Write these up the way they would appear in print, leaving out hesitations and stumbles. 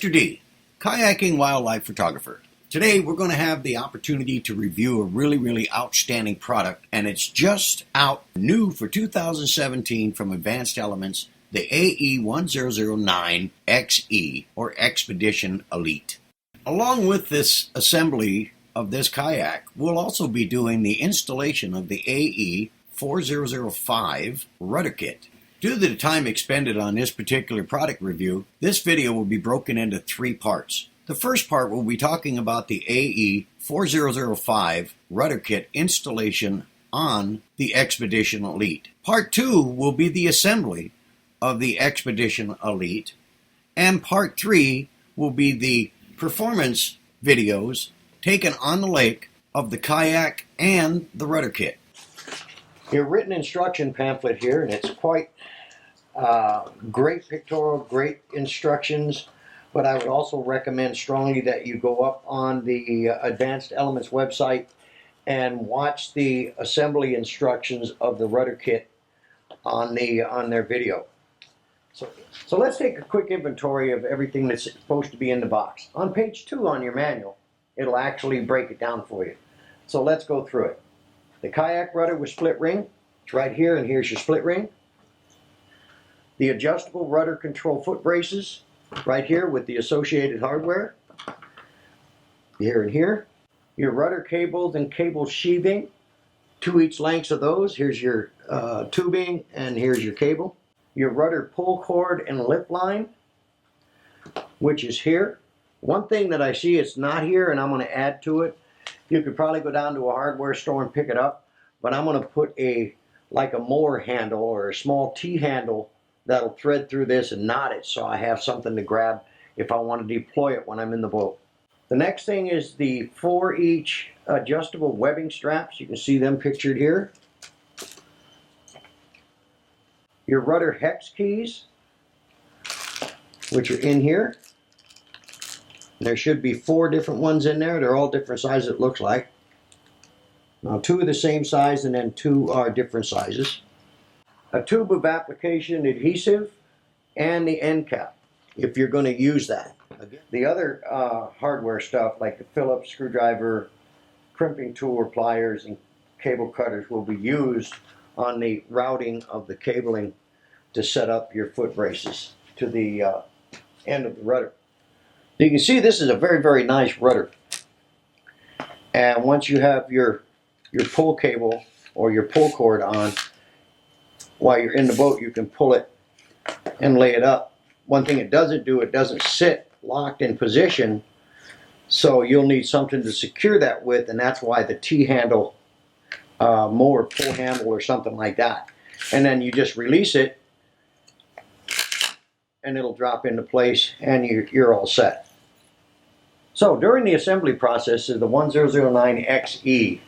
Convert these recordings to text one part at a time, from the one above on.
Mr. D, kayaking wildlife photographer. Today we're going to have the opportunity to review a really outstanding product, and it's just out new for 2017 from Advanced Elements, the AE1009-XE or Expedition Elite. Along with this assembly of this kayak, we'll also be doing the installation of the AE1005 Rudder Kit. Due to the time expended on this particular product review, this video will be broken into three parts. The first part will be talking about the AE1005 Rudder Kit installation on the Expedition Elite. Part 2 will be the assembly of the Expedition Elite. And Part 3 will be the performance videos taken on the lake of the kayak and the rudder kit. Your written instruction pamphlet here, and it's quite great pictorial, great instructions, but I would also recommend strongly that you go up on the Advanced Elements website and watch the assembly instructions of the rudder kit on their video. So let's take a quick inventory of everything that's supposed to be in the box. On page 2 on your manual, it'll actually break it down for you. So let's go through it. The kayak rudder with split ring, it's right here, and here's your split ring. The adjustable rudder control foot braces, right here with the associated hardware. Here and here. Your rudder cables and cable sheathing, 2 each lengths of those. Here's your tubing, and here's your cable. Your rudder pull cord and lip line, which is here. One thing that I see it's not here, and I'm going to add to it. You could probably go down to a hardware store and pick it up, but I'm going to put like a mower handle or a small T-handle that'll thread through this and knot it, so I have something to grab if I want to deploy it when I'm in the boat. The next thing is the 4 each adjustable webbing straps. You can see them pictured here. Your rudder hex keys, which are in here. There should be 4 different ones in there. They're all different sizes, it looks like. Now 2 are the same size, and then 2 are different sizes. A tube of application adhesive, and the end cap, if you're going to use that. The other hardware stuff, like the Phillips screwdriver, crimping tool or pliers, and cable cutters, will be used on the routing of the cabling to set up your foot braces to the end of the rudder. You can see this is a very nice rudder. And once you have your pull cable or your pull cord on, while you're in the boat, you can pull it and lay it up. One thing it doesn't do, it doesn't sit locked in position, so you'll need something to secure that with, and that's why the T-handle, mower pull handle or something like that. And then you just release it, and it'll drop into place, and you're all set. So during the assembly process is the 1009-XE,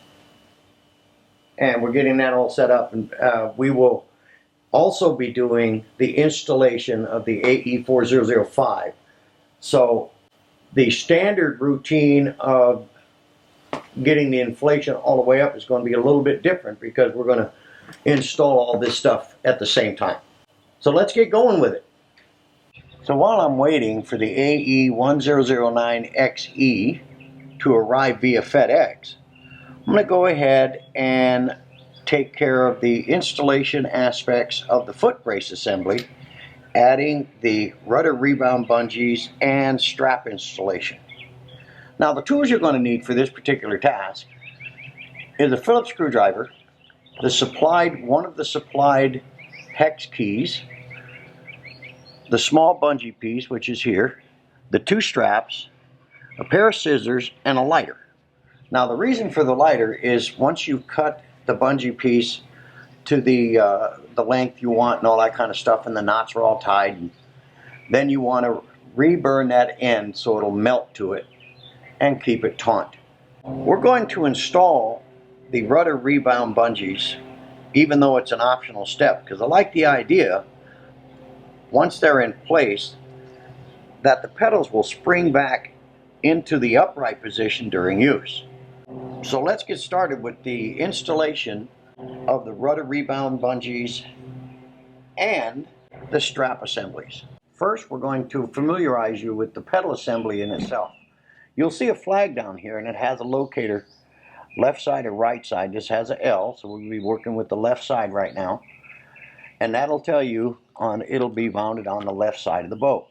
and we're getting that all set up, and we will also be doing the installation of the AE1005. So the standard routine of getting the inflation all the way up is going to be a little bit different, because we're going to install all this stuff at the same time. So let's get going with it. So while I'm waiting for the AE1009-XE to arrive via FedEx, I'm going to go ahead and take care of the installation aspects of the foot brace assembly, adding the rudder rebound bungees and strap installation. Now the tools you're going to need for this particular task is a Phillips screwdriver, one of the supplied hex keys, the small bungee piece, which is here, the 2 straps, a pair of scissors, and a lighter. Now the reason for the lighter is once you cut the bungee piece to the length you want and all that kind of stuff, and the knots are all tied, and then you want to reburn that end so it'll melt to it and keep it taut. We're going to install the rudder rebound bungees, even though it's an optional step, because I like the idea, once they're in place, that the pedals will spring back into the upright position during use. So let's get started with the installation of the rudder rebound bungees and the strap assemblies. First, we're going to familiarize you with the pedal assembly in itself. You'll see a flag down here, and it has a locator, left side or right side. This has a L, so we'll be working with the left side right now. And that'll tell you it'll be mounted on the left side of the boat.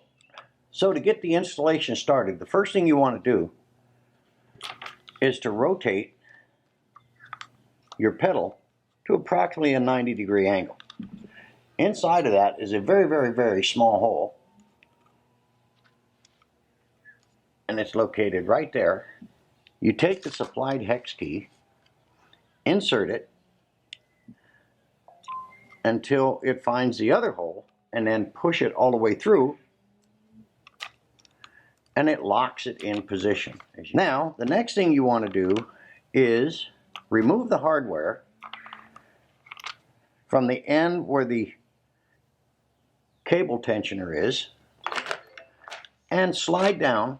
So to get the installation started, the first thing you want to do is to rotate your pedal to approximately a 90-degree angle. Inside of that is a very, very, very small hole, and it's located right there. You take the supplied hex key, insert it until it finds the other hole, and then push it all the way through, and it locks it in position. Now, the next thing you want to do is remove the hardware from the end where the cable tensioner is, and slide down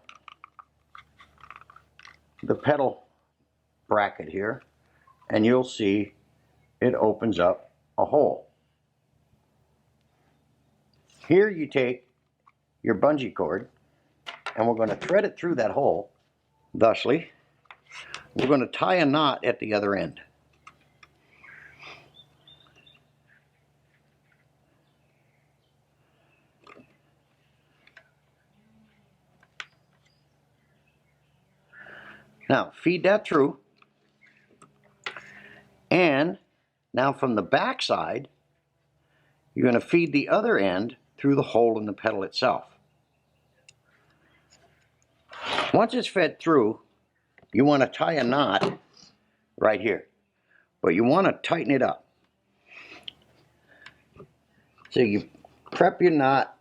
the pedal bracket here, and you'll see it opens up a hole. Here you take your bungee cord, and we're going to thread it through that hole. Thusly, we're going to tie a knot at the other end. Now, feed that through, and now from the back side, you're going to feed the other end through the hole in the pedal itself. Once it's fed through, you want to tie a knot right here, but you want to tighten it up. So you prep your knot,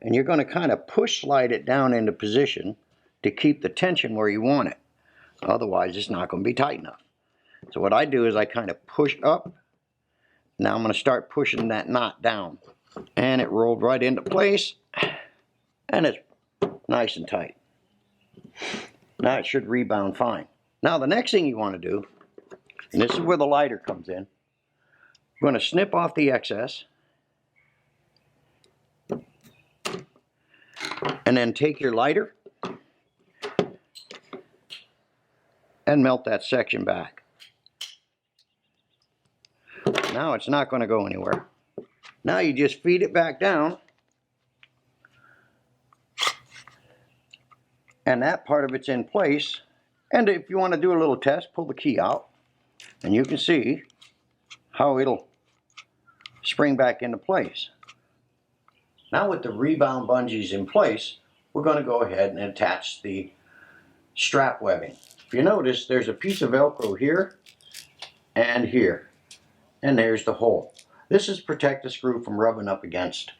and you're going to kind of push slide it down into position to keep the tension where you want it. Otherwise, it's not going to be tight enough. So what I do is I kind of push up. Now I'm going to start pushing that knot down. And it rolled right into place. And it's nice and tight. Now it should rebound fine. Now the next thing you want to do, and this is where the lighter comes in, we're going to snip off the excess. And then take your lighter and melt that section back. Now it's not going to go anywhere. Now you just feed it back down, and that part of it's in place. And if you want to do a little test, pull the key out, and you can see how it'll spring back into place. Now with the rebound bungees in place, we're going to go ahead and attach the strap webbing. If you notice, there's a piece of Velcro here and here, and there's the hole. This is to protect the screw from rubbing up against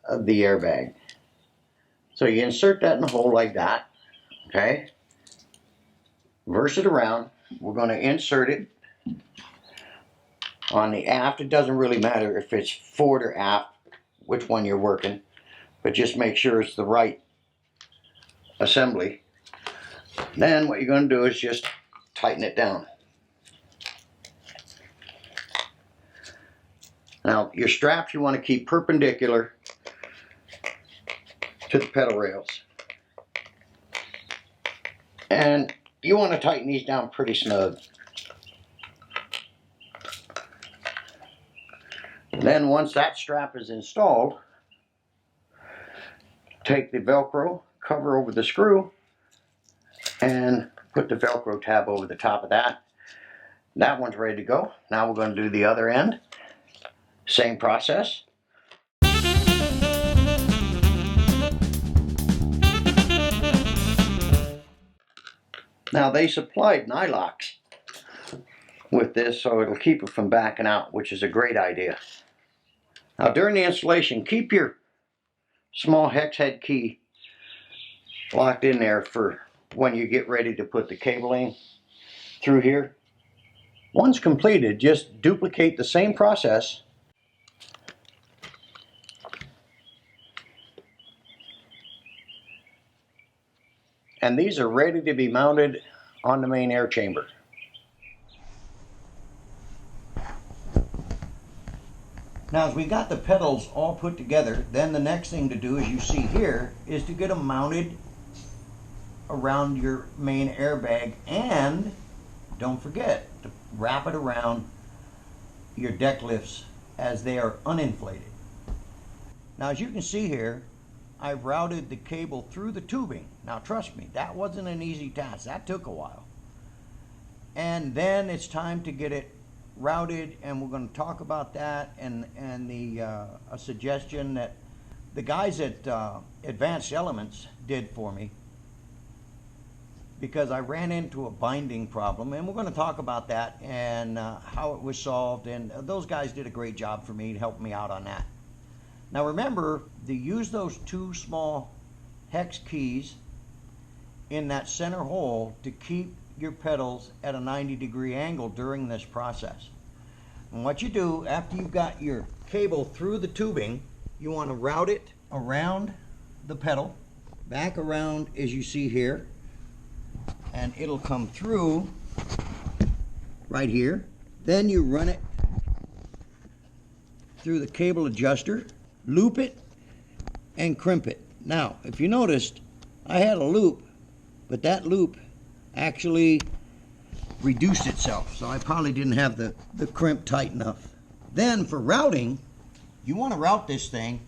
the airbag. So you insert that in the hole like that, okay? Reverse it around. We're going to insert it on the aft. It doesn't really matter if it's forward or aft, which one you're working, but just make sure it's the right assembly. Then what you're going to do is just tighten it down. Now your straps you want to keep perpendicular to the pedal rails. And you want to tighten these down pretty snug. Then once that strap is installed, take the Velcro, cover over the screw, and put the Velcro tab over the top of that. That one's ready to go. Now we're going to do the other end. Same process. Now they supplied nylocks with this, so it'll keep it from backing out, which is a great idea. Now during the installation, keep your small hex head key locked in there for when you get ready to put the cabling through here. Once completed, just duplicate the same process and these are ready to be mounted on the main air chamber. Now, as we got the pedals all put together, then the next thing to do, as you see here, is to get them mounted around your main airbag, and don't forget to wrap it around your deck lifts as they are uninflated. Now, as you can see here, I've routed the cable through the tubing. Now, trust me, that wasn't an easy task. That took a while. And then it's time to get it routed, and we're going to talk about that, and a suggestion that the guys at Advanced Elements did for me, because I ran into a binding problem, and we're going to talk about that and how it was solved, and those guys did a great job for me to help me out on that. Now remember to use those two small hex keys in that center hole to keep your pedals at a 90-degree angle during this process. And what you do after you've got your cable through the tubing, you want to route it around the pedal, back around as you see here, and it'll come through right here. Then you run it through the cable adjuster, loop it, and crimp it. Now, if you noticed, I had a loop, but that loop actually reduced itself, so I probably didn't have the crimp tight enough. Then for routing, you want to route this thing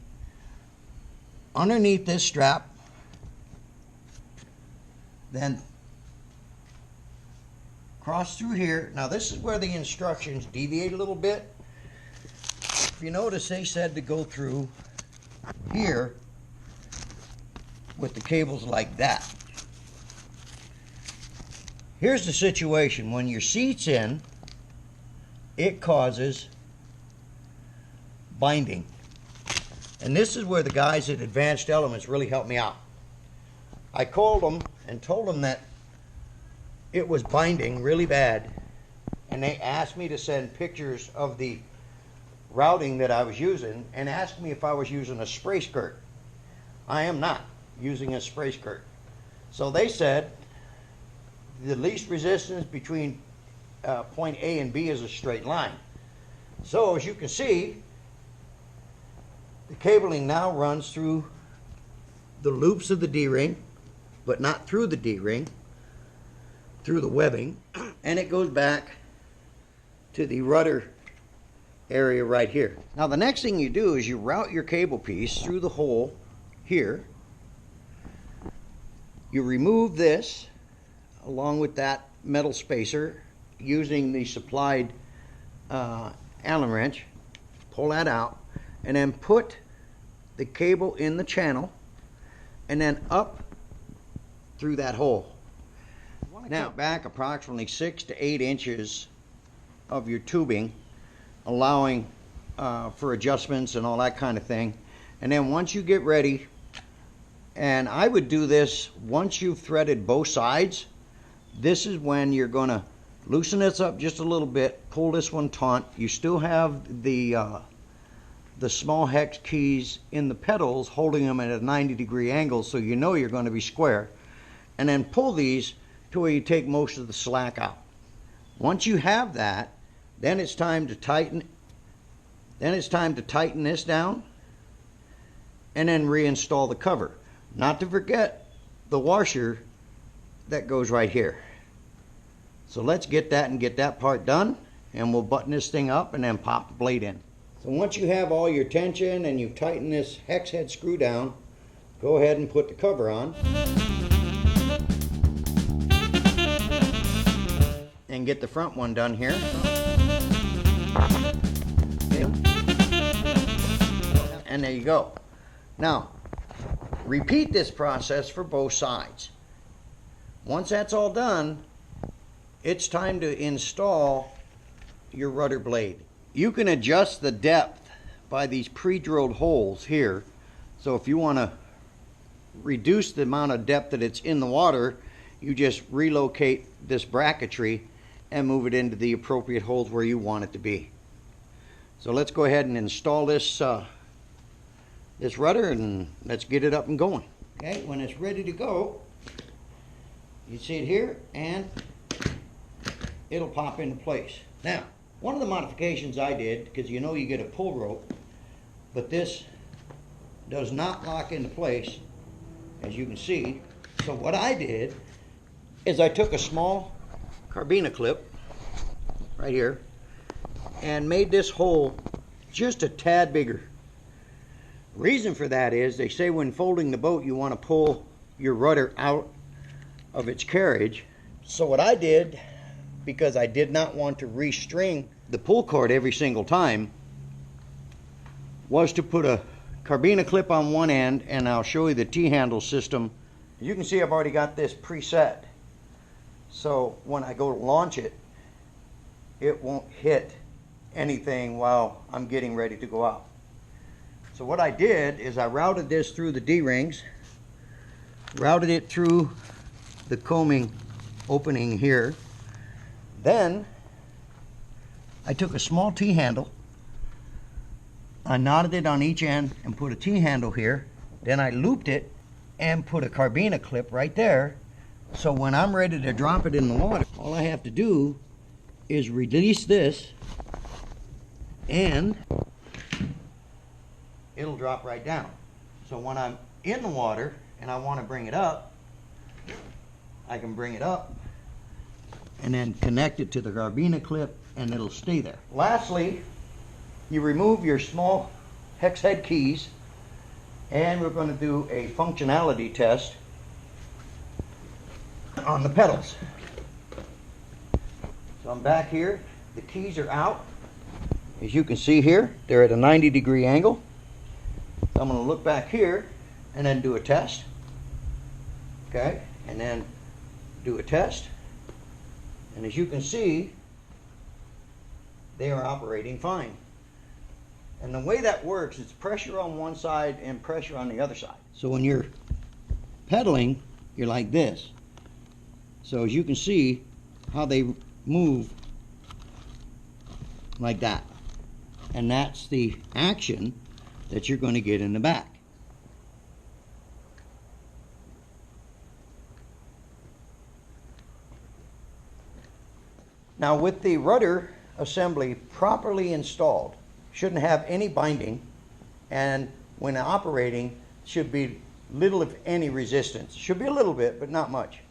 underneath this strap, then cross through here. Now this is where the instructions deviate a little bit. If you notice, they said to go through here with the cables like that. Here's the situation. When your seat's in, it causes binding. And this is where the guys at Advanced Elements really helped me out. I called them and told them that it was binding really bad, and they asked me to send pictures of the routing that I was using and asked me if I was using a spray skirt. I am not using a spray skirt. So they said the least resistance between point A and B is a straight line. So as you can see, the cabling now runs through the loops of the D-ring, but not through the D-ring, through the webbing, and it goes back to the rudder area right here. Now the next thing you do is you route your cable piece through the hole here. You remove this along with that metal spacer using the supplied Allen wrench. Pull that out and then put the cable in the channel and then up through that hole. Now back approximately 6 to 8 inches of your tubing, allowing for adjustments and all that kind of thing. And then once you get ready, and I would do this once you've threaded both sides, this is when you're going to loosen this up just a little bit, pull this one taut. You still have the small hex keys in the pedals holding them at a 90-degree angle, so you know you're going to be square. And then pull these to where you take most of the slack out. Once you have that, then it's time to tighten. Then it's time to tighten this down and then reinstall the cover. Not to forget the washer that goes right here. So let's get that and get that part done, and we'll button this thing up and then pop the blade in. So once you have all your tension and you've tightened this hex head screw down, go ahead and put the cover on. And get the front one done here. And there you go. Now, repeat this process for both sides. Once that's all done, it's time to install your rudder blade. You can adjust the depth by these pre-drilled holes here. So if you want to reduce the amount of depth that it's in the water, you just relocate this bracketry and move it into the appropriate holes where you want it to be. So let's go ahead and install this this rudder, and let's get it up and going. Okay, when it's ready to go, you see it here, and it'll pop into place. Now, One of the modifications I did, because you know you get a pull rope, but this does not lock into place, as you can see. So what I did is I took a small carbina clip right here and made this hole just a tad bigger. Reason for that is they say when folding the boat you want to pull your rudder out of its carriage. So what I did, because I did not want to restring the pull cord every single time, was to put a carbina clip on one end, and I'll show you the T-handle system. You can see I've already got this preset, so when I go to launch it, it won't hit anything while I'm getting ready to go out. So what I did is I routed this through the D-rings, routed it through the combing opening here. Then I took a small T-handle, I knotted it on each end and put a T-handle here. Then I looped it and put a carbina clip right there. So when I'm ready to drop it in the water, all I have to do is release this and it'll drop right down. So when I'm in the water and I want to bring it up, I can bring it up and then connect it to the carbina clip and it'll stay there. Lastly, you remove your small hex head keys, and we're going to do a functionality test on the pedals. So I'm back here, the keys are out. As you can see here, they're at a 90-degree angle. So I'm going to look back here and then do a test. Okay, and then do a test. And as you can see, they are operating fine. And the way that works, it's pressure on one side and pressure on the other side. So when you're pedaling, you're like this. So as you can see how they move like that. And that's the action that you're going to get in the back. Now with the rudder assembly properly installed, shouldn't have any binding, and when operating should be little if any resistance. Should be a little bit, but not much.